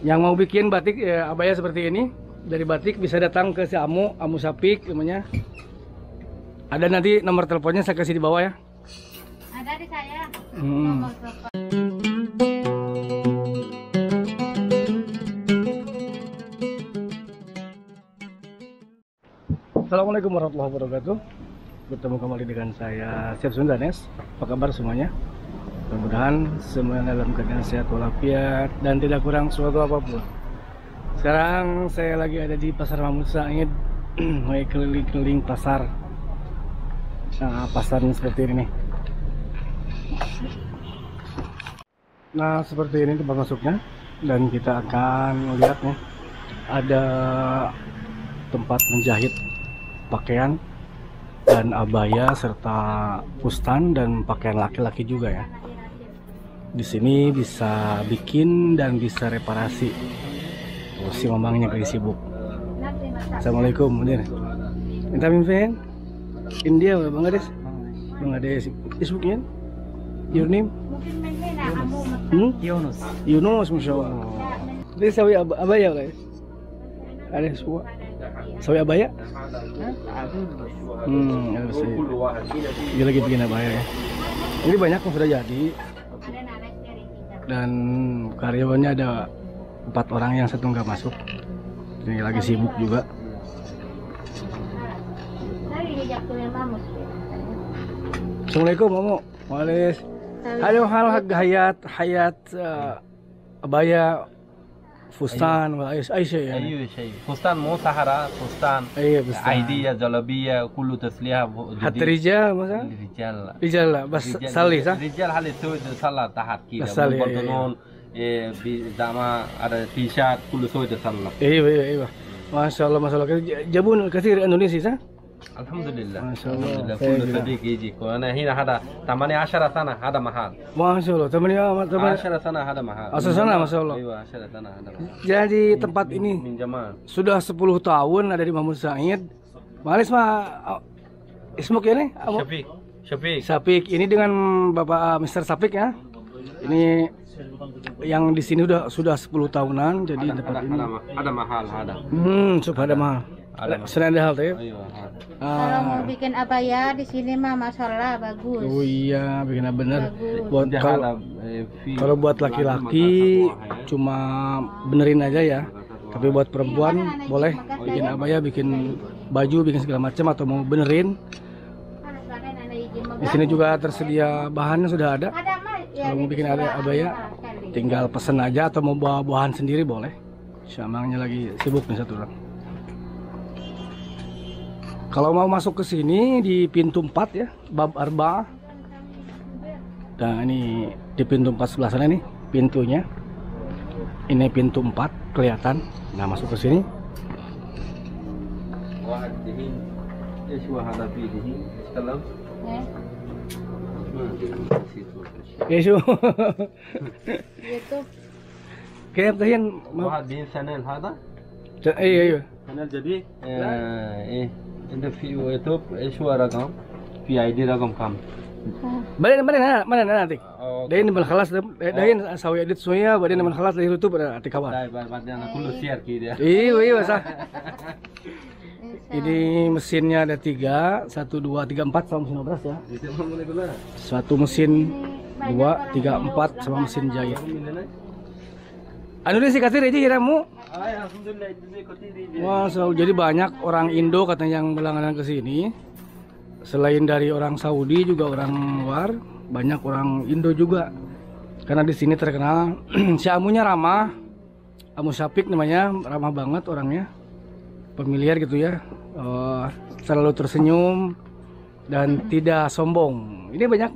Yang mau bikin batik abaya seperti ini dari batik bisa datang ke si Amu Sapik namanya. Ada nanti nomor teleponnya saya kasih di bawah ya. Ada di saya. Hmm. Nomor telepon. Assalamualaikum warahmatullahi wabarakatuh. Bertemu kembali dengan saya Chef Sundanes. Apa kabar semuanya? Mudah-mudahan semuanya dalam keadaan sehat walafiat dan tidak kurang suatu apapun. Sekarang saya lagi ada di Pasar Mahmud Said, mulai keliling-keliling pasar. Nah, pasarnya seperti ini nih. Nah, seperti ini tempat masuknya, dan kita akan lihat nih ada tempat menjahit pakaian dan abaya serta fustan dan pakaian laki-laki juga ya. Di sini bisa bikin dan bisa reparasi. Oh, si mamangnya lagi sibuk. Assalamualaikum, Mudir. Minta mimpin? India, Bangladesh? Bangladesh. Isbuknya? Your name? Yunus. Yunus, Masya Allah. Ini sawi abaya lah ya? Ada semua? Sawi abaya? Harus ya. Dia lagi bikin abaya ya. Ini banyak yang sudah jadi. Dan karyawannya ada 4 orang, yang 1 nggak masuk. Ini lagi sibuk juga. Assalamualaikum, Mamu. Waalaikumsalam. Halo, hayat abaya fustan wa Aisyah ya. ايوه شيء فستان مو سحرة فستان Iya, fustan. عيدية جلبية كله تسليها Hatta rijal masa? رجال Rijal lah, bas salih sah? رجال هل تسوي صلاة تحت كده بس صلي، بنطلون بزعما على تي شيرت كله سوي تصلى Iya. Masya Allah, Masya Allah. Jabun kathir Indonesia sah? الحمد لله ما شاء الله. الحمد لله خير. كله صديق يجي وانا هنا هذا 18 سنة هذا محل Masya Allah, temannya 10 سنة هذا محل Asal sana, Masya Allah. ايوه 10 سنة هذا محل Jadi tempat ini من زمان sudah 10 tahun ada di Mahmud Said. Malis mah Ismuk ya nih? شفيق Sapik. Ini dengan Bapak Mr. Sapik ya. Ini yang di sini sudah 10 tahunan, jadi tempat ini. هذا محل هذا Subhanallah mahal. Senang hal tuh ya. ايوه هذا Kalau mau bikin abaya di sini mah masalah bagus. Oh iya, bikin bener. Bagus. Buat kalau buat laki-laki cuma benerin aja ya. Tapi buat perempuan boleh bikin abaya, bikin baju, bikin segala macam atau mau benerin. Di sini juga tersedia bahannya sudah ada. Kalau mau bikin abaya, tinggal pesen aja atau mau bawa bahan sendiri boleh. Syamangnya lagi sibuk nih satu orang. Kalau mau masuk ke sini di pintu 4 ya, bab arba. Dan ini di pintu 4 sebelah sana nih pintunya. Ini pintu 4 kelihatan. Nah, masuk ke sini. واحد دهين ايش هو هذا فيه دهين تكلم Yesu. YouTube. Kayak tahin. واحد دهين شانيل هذا Iya. شانيل جديد ايه انت في يوتيوب ايش هو رقم في ايدي رقم كم Mana nanti. Dahin من خلاص dahin sawi edit semuanya, badan من خلاص dari YouTube ada arti kawan. بعدين انا كله شير كده Iya sah. Ini mesinnya ada 3, 1, 2, 3, 4 sama mesin obras ya. Satu mesin 2, 3, 4 sama mesin jahit. Anu sih kasih aja kiramu. Wah, jadi banyak orang Indo katanya yang berlangganan ke sini. Selain dari orang Saudi juga orang luar, banyak orang Indo juga. Karena di sini terkenal si Amunya ramah. Amu Sapik namanya, ramah banget orangnya. Familiar gitu ya. Selalu tersenyum dan tidak sombong. Ini banyak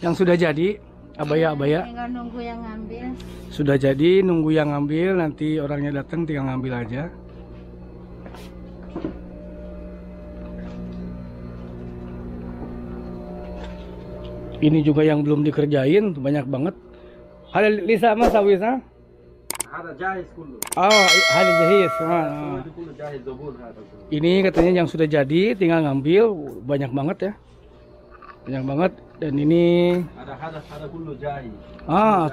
yang sudah jadi abaya-abaya. Tinggal nunggu yang ngambil. Sudah jadi, nunggu yang ngambil, nanti orangnya datang tinggal ngambil aja. Ini juga yang belum dikerjain, banyak banget. Ada Lisa mas Awisa? هذا جاهز كله Oh, hari jahis. itu كله جاهز زبون هذا Ini katanya yang sudah jadi, tinggal ngambil, banyak banget ya. banyak banget. Dan ini Ada kullu jahi.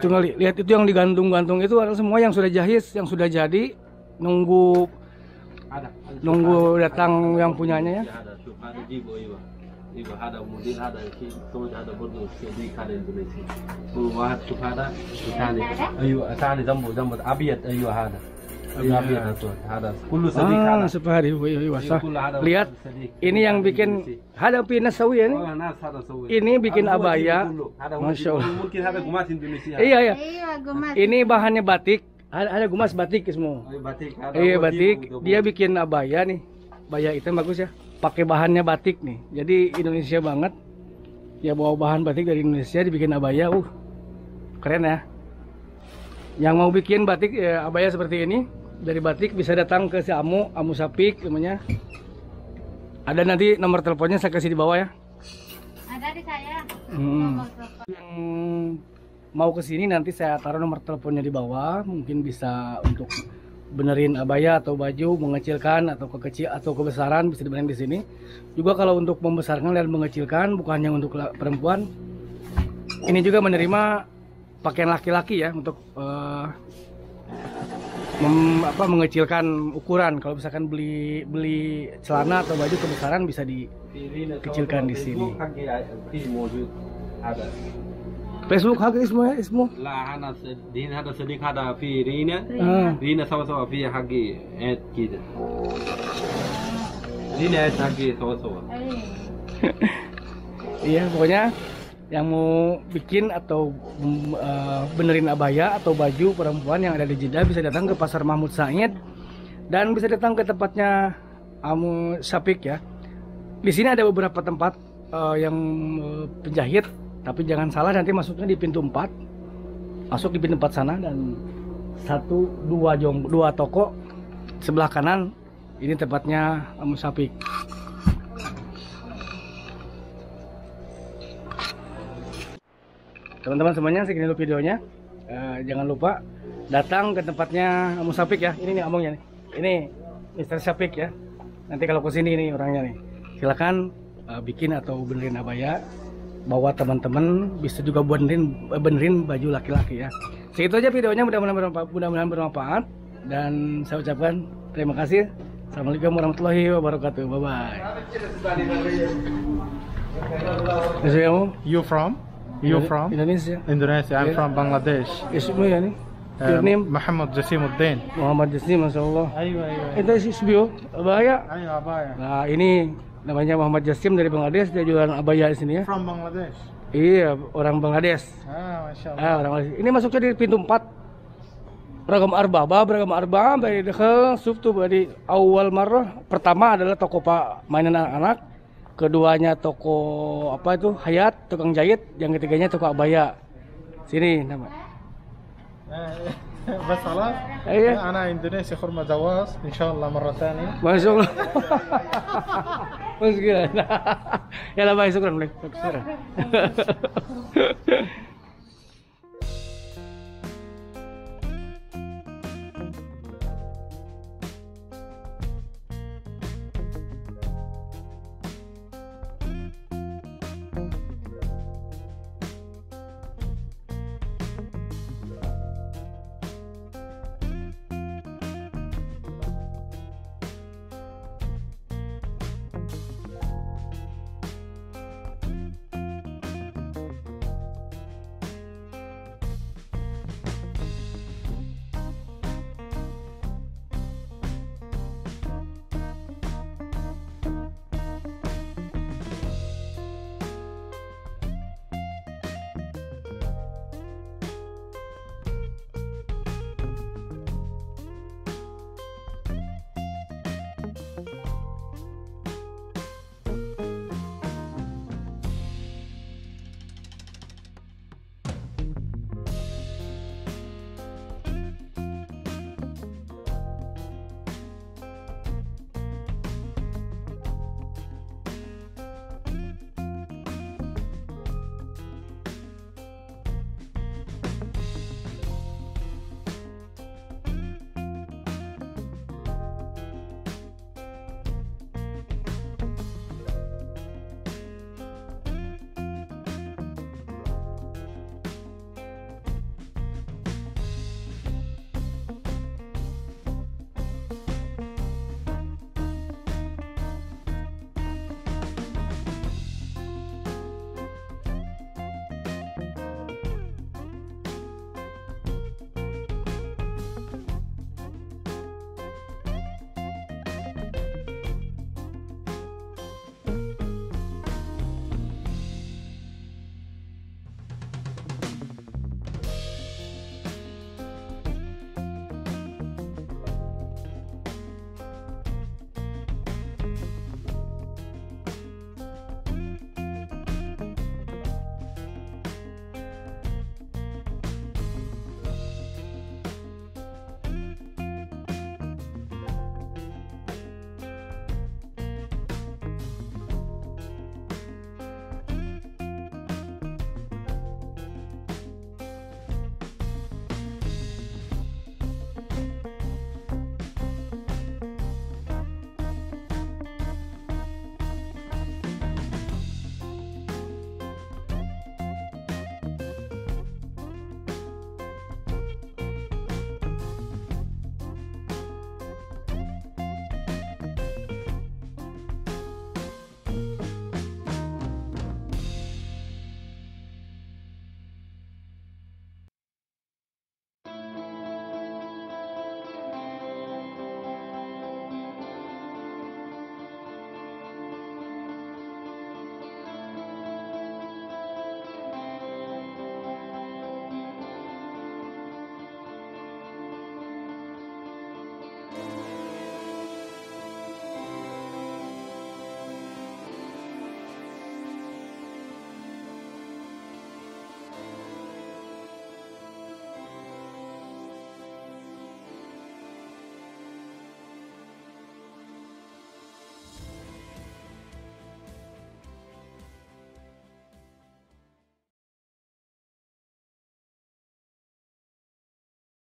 tinggal lihat itu yang digantung-gantung itu adalah semua yang sudah jahit, yang sudah jadi, nunggu datang yang punyanya ya. Ada shuf ada jibo iwa ada mudil ada soj ada burdu di kare Indonesia. Wahat shuf ada tani. Ayo tani jambu abiyat ayo ada. Abiyat itu ada kullu sadik ada. Sepahari wasa. Lihat ini yang bikin ada pinas sawi ya nih. Ini bikin abaya. Masya Allah. Mungkin ada gumas Indonesia. Iya. Iya, gumas. Ini bahannya batik. Ada gumas batik semua. Batik. Iya batik. Dia bikin abaya nih. Abaya itu bagus ya. Pakai bahannya batik nih. Jadi Indonesia banget. Ya bawa bahan batik dari Indonesia dibikin abaya. Keren ya. Yang mau bikin batik ya, abaya seperti ini dari batik bisa datang ke si Amu Sapik namanya. Ada nanti nomor teleponnya saya kasih di bawah ya. Ada di saya. Yang mau ke sini nanti saya taruh nomor teleponnya di bawah, mungkin bisa untuk benerin abaya atau baju, mengecilkan atau kekecil atau kebesaran bisa dibenerin di sini. Juga kalau untuk membesarkan dan mengecilkan bukan hanya untuk perempuan. Ini juga menerima pakaian laki-laki ya untuk mengecilkan ukuran. Kalau misalkan beli celana atau baju kebesaran bisa dikecilkan di sini. Facebook hak ismu. لا أنا دين هذا صديق هذا في رينا سوا في حقي عيد كده رينا عيد حقي سوا Iya pokoknya yang mau bikin atau benerin abaya atau baju perempuan yang ada di Jeddah bisa datang ke Pasar Mahmud Said dan bisa datang ke tempatnya Amu Sapik ya. Di sini ada beberapa tempat yang penjahit. Tapi jangan salah nanti masuknya di pintu 4. Masuk di pintu 4 sana dan 2 toko sebelah kanan ini tempatnya Amu Sapik. Teman-teman semuanya segini dulu videonya. Jangan lupa datang ke tempatnya Amu Sapik ya. Ini nih amongnya nih. Ini Mr. Sapik ya. Nanti kalau kesini nih orangnya nih. Silakan bikin atau benerin abaya. Bawa teman-teman, bisa juga benerin baju laki-laki ya. Segitu aja videonya, mudah-mudahan bermanfaat. Dan saya ucapkan terima kasih. Assalamualaikum warahmatullahi wabarakatuh. Bye bye. You from? Indonesia. Indonesia. I'm from Bangladesh. Ismu ya nih? Your name? Muhammad Jasimuddin. Muhammad Jasim, Masya Allah. Ayo. Itu ismu abaya. Ayo abaya. Nah ini namanya Muhammad Jasim dari Bangladesh, dia jualan abaya di sini ya. From Bangladesh. Iya, orang Bangladesh. Masya Allah. Orang Bangladesh. Ini masuknya di pintu 4. Beragam arbah dari dekhal suftu dari awal marrah. Pertama adalah toko mainan anak-anak. Keduanya toko apa itu? Hayat, tukang jahit. Yang ketiganya toko abaya. Sini nama. بس خلاص انا اندونيسي خرمه جواز ان شاء الله مره ثانيه ما شاء الله مشكلة يلا باي شكرا لك